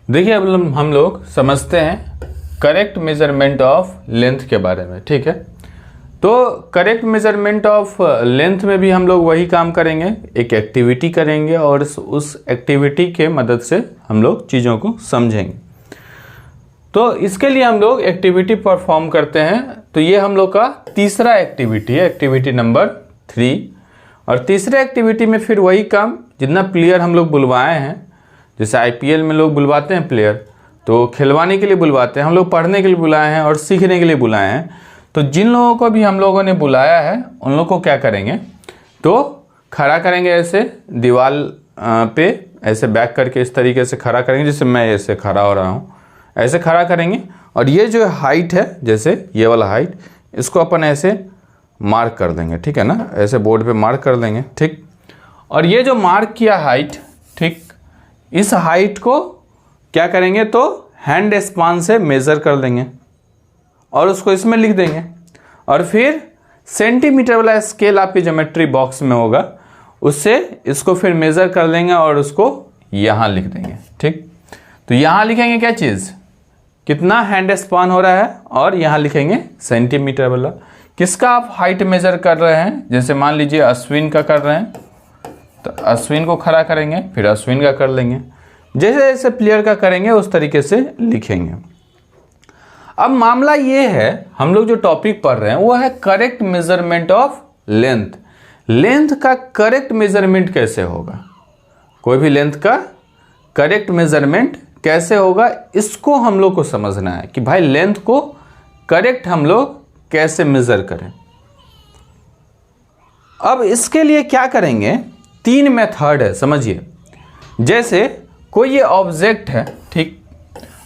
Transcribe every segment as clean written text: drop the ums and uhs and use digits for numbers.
देखिए अब हम लोग समझते हैं करेक्ट मेजरमेंट ऑफ लेंथ के बारे में। ठीक है, तो करेक्ट मेजरमेंट ऑफ लेंथ में भी हम लोग वही काम करेंगे, एक एक्टिविटी करेंगे और उस एक्टिविटी के मदद से हम लोग चीज़ों को समझेंगे। तो इसके लिए हम लोग एक्टिविटी परफॉर्म करते हैं। तो ये हम लोग का तीसरा एक्टिविटी है, एक्टिविटी नंबर 3। और तीसरे एक्टिविटी में फिर वही काम, जितना प्लेयर हम लोग बुलवाए हैं, जैसे आईपीएल में लोग बुलवाते हैं प्लेयर, तो खिलवाने के लिए बुलवाते हैं, हम लोग पढ़ने के लिए बुलाए हैं और सीखने के लिए बुलाए हैं। तो जिन लोगों को भी हम लोगों ने बुलाया है उन लोगों को क्या करेंगे, तो खड़ा करेंगे ऐसे दीवार पे, ऐसे बैक करके इस तरीके से खड़ा करेंगे, जैसे मैं ऐसे खड़ा हो रहा हूँ, ऐसे खड़ा करेंगे। और ये जो हाइट है, जैसे ये वाला हाइट, इसको अपन ऐसे मार्क कर देंगे। ठीक है ना, ऐसे बोर्ड पे मार्क कर देंगे। ठीक, और ये जो मार्क किया हाइट, ठीक, इस हाइट को क्या करेंगे, तो हैंड स्पान से मेज़र कर देंगे और उसको इसमें लिख देंगे। और फिर सेंटीमीटर वाला स्केल आपके ज्योमेट्री बॉक्स में होगा, उससे इसको फिर मेज़र कर लेंगे और उसको यहाँ लिख देंगे। ठीक, तो यहाँ लिखेंगे क्या चीज़, कितना हैंड स्पान हो रहा है, और यहाँ लिखेंगे सेंटीमीटर वाला। किसका आप हाइट मेज़र कर रहे हैं, जैसे मान लीजिए अश्विन का कर रहे हैं, तो अश्विन को खड़ा करेंगे, फिर अश्विन का कर लेंगे। जैसे जैसे प्लेयर का करेंगे उस तरीके से लिखेंगे। अब मामला ये है, हम लोग जो टॉपिक पढ़ रहे हैं वो है correct measurement of length. Length का करेक्ट मेजरमेंट कैसे होगा, कोई भी लेंथ का करेक्ट मेजरमेंट कैसे होगा, इसको हम लोग को समझना है कि भाई लेंथ को करेक्ट हम लोग कैसे मेजर करें। अब इसके लिए क्या करेंगे, 3 मेथड है, समझिए। जैसे कोई ये ऑब्जेक्ट है, ठीक,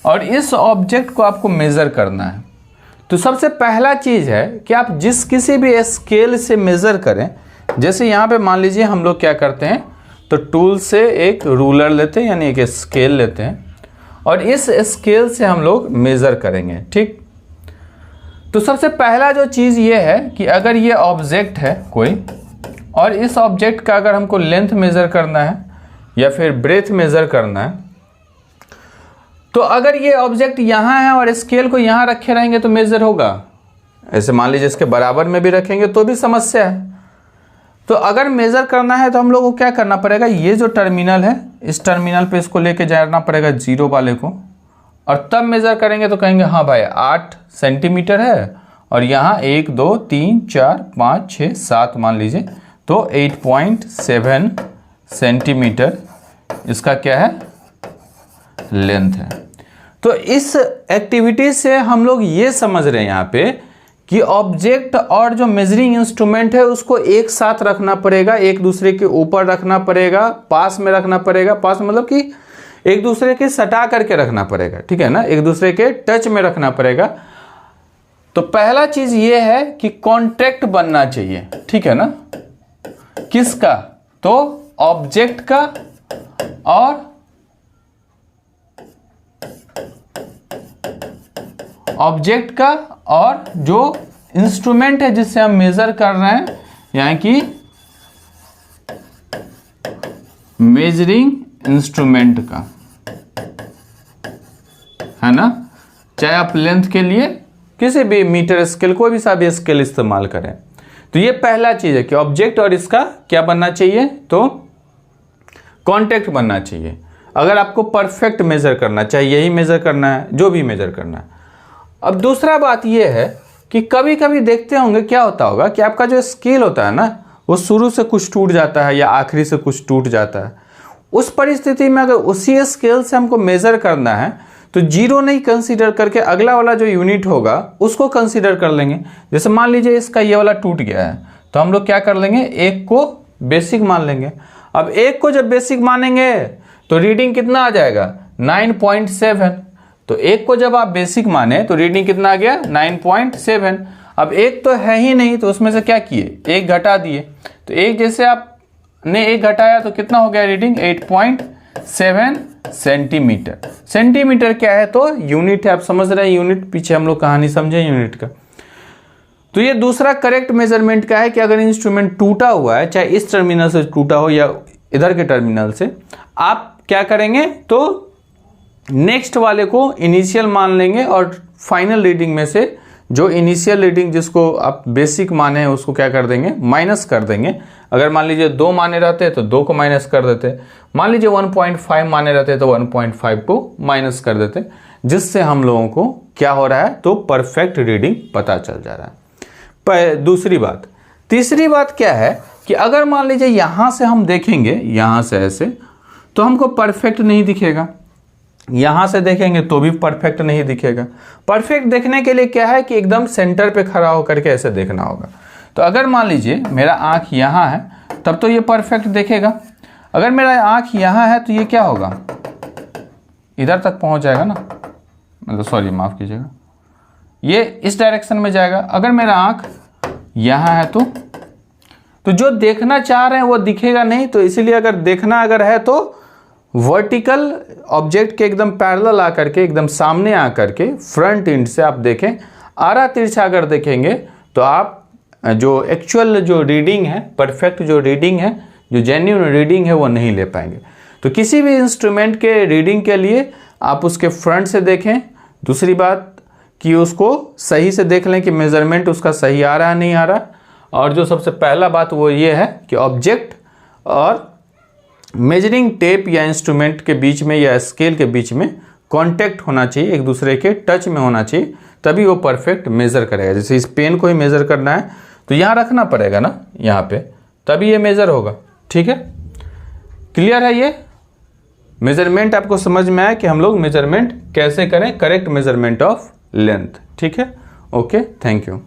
और इस ऑब्जेक्ट को आपको मेज़र करना है, तो सबसे पहला चीज़ है कि आप जिस किसी भी स्केल से मेज़र करें। जैसे यहाँ पे मान लीजिए हम लोग क्या करते हैं, तो टूल से एक रूलर लेते हैं, यानी एक स्केल लेते हैं, और इस स्केल से हम लोग मेज़र करेंगे। ठीक, तो सबसे पहला जो चीज़ ये है कि अगर ये ऑब्जेक्ट है कोई, और इस ऑब्जेक्ट का अगर हमको लेंथ मेज़र करना है या फिर ब्रेथ मेज़र करना है, तो अगर ये ऑब्जेक्ट यहाँ है और स्केल को यहाँ रखे रहेंगे तो मेज़र होगा। ऐसे मान लीजिए इसके बराबर में भी रखेंगे तो भी समस्या है। तो अगर मेज़र करना है तो हम लोग को क्या करना पड़ेगा, ये जो टर्मिनल है, इस टर्मिनल पे इसको लेके जाना पड़ेगा जीरो वाले को, और तब मेज़र करेंगे तो कहेंगे हाँ भाई 8 सेंटीमीटर है, और यहाँ 1 2 3 4 5 6 7 मान लीजिए, तो 8.7 सेंटीमीटर इसका क्या है, लेंथ है। तो इस एक्टिविटी से हम लोग ये समझ रहे हैं यहाँ पे कि ऑब्जेक्ट और जो मेजरिंग इंस्ट्रूमेंट है उसको एक साथ रखना पड़ेगा, एक दूसरे के ऊपर रखना पड़ेगा, पास में रखना पड़ेगा। पास मतलब कि एक दूसरे के सटा करके रखना पड़ेगा, ठीक है ना, एक दूसरे के टच में रखना पड़ेगा। तो पहला चीज ये है कि कांटेक्ट बनना चाहिए, ठीक है ना, किसका, तो ऑब्जेक्ट का और ऑब्जेक्ट का और जो इंस्ट्रूमेंट है जिससे हम मेजर कर रहे हैं, यानी कि मेजरिंग इंस्ट्रूमेंट का, है ना। चाहे आप लेंथ के लिए किसी भी मीटर स्केल, कोई भी सा भी स्केल इस्तेमाल करें। तो ये पहला चीज है कि ऑब्जेक्ट और इसका क्या बनना चाहिए, तो कांटेक्ट बनना चाहिए। अगर आपको परफेक्ट मेजर करना, चाहे यही मेजर करना है, जो भी मेजर करना है। अब दूसरा बात यह है कि कभी कभी देखते होंगे क्या होता होगा कि आपका जो स्केल होता है ना, वो शुरू से कुछ टूट जाता है या आखिरी से कुछ टूट जाता है। उस परिस्थिति में अगर उसी स्केल से हमको मेजर करना है तो जीरो नहीं कंसीडर करके अगला वाला जो यूनिट होगा उसको कंसीडर कर लेंगे। जैसे मान लीजिए इसका ये वाला टूट गया है, तो हम लोग क्या कर लेंगे, 1 को बेसिक मान लेंगे। अब 1 को जब बेसिक मानेंगे तो रीडिंग कितना आ जाएगा, 9.7। तो 1 को जब आप बेसिक माने तो रीडिंग कितना आ गया, 9.7। अब 1 तो है ही नहीं, तो उसमें से क्या किए, 1 घटा दिए। तो 1 जैसे आपने 1 घटाया तो कितना हो गया रीडिंग, 8.7 सेंटीमीटर। सेंटीमीटर क्या है, तो यूनिट है, आप समझ रहे हैं यूनिट, पीछे हम लोग कहानी समझे यूनिट का। तो ये दूसरा करेक्ट मेजरमेंट का है कि अगर इंस्ट्रूमेंट टूटा हुआ है, चाहे इस टर्मिनल से टूटा हो या इधर के टर्मिनल से, आप क्या करेंगे, तो नेक्स्ट वाले को इनिशियल मान लेंगे और फाइनल रीडिंग में से जो इनिशियल रीडिंग जिसको आप बेसिक माने हैं उसको क्या कर देंगे, माइनस कर देंगे। अगर मान लीजिए 2 माने रहते तो 2 को माइनस कर देते, मान लीजिए 1.5 माने रहते तो 1.5 को माइनस कर देते, जिससे हम लोगों को क्या हो रहा है, तो परफेक्ट रीडिंग पता चल जा रहा है। दूसरी बात, तीसरी बात क्या है कि अगर मान लीजिए यहां से हम देखेंगे, यहां से ऐसे, तो हमको परफेक्ट नहीं दिखेगा, यहां से देखेंगे तो भी परफेक्ट नहीं दिखेगा। परफेक्ट देखने के लिए क्या है कि एकदम सेंटर पे खड़ा होकर के ऐसे देखना होगा। तो अगर मान लीजिए मेरा आंख यहां है तब तो ये परफेक्ट देखेगा, अगर मेरा आंख यहां है तो ये क्या होगा, इधर तक पहुंच जाएगा ना, मतलब सॉरी माफ कीजिएगा, ये इस डायरेक्शन में जाएगा। अगर मेरा आंख यहां है तो जो देखना चाह रहे हैं वो दिखेगा नहीं। तो इसीलिए अगर देखना अगर है तो वर्टिकल ऑब्जेक्ट के एकदम पैरेलल आकर के, एकदम सामने आकर के फ्रंट एंड से आप देखें, आरा तिरछा अगर देखेंगे तो आप जो एक्चुअल जो रीडिंग है, परफेक्ट जो रीडिंग है, जो जेन्युइन रीडिंग है वो नहीं ले पाएंगे। तो किसी भी इंस्ट्रूमेंट के रीडिंग के लिए आप उसके फ्रंट से देखें। दूसरी बात कि उसको सही से देख लें कि मेजरमेंट उसका सही आ रहा है नहीं आ रहा। और जो सबसे पहला बात वो ये है कि ऑब्जेक्ट और मेजरिंग टेप या इंस्ट्रूमेंट के बीच में या स्केल के बीच में कांटेक्ट होना चाहिए, एक दूसरे के टच में होना चाहिए, तभी वो परफेक्ट मेज़र करेगा। जैसे इस पेन को ही मेज़र करना है तो यहाँ रखना पड़ेगा ना, यहाँ पे, तभी ये मेज़र होगा। ठीक है, क्लियर है ये मेजरमेंट? आपको समझ में आया कि हम लोग मेजरमेंट कैसे करें, करेक्ट मेजरमेंट ऑफ लेंथ। ठीक है, ओके, थैंक यू।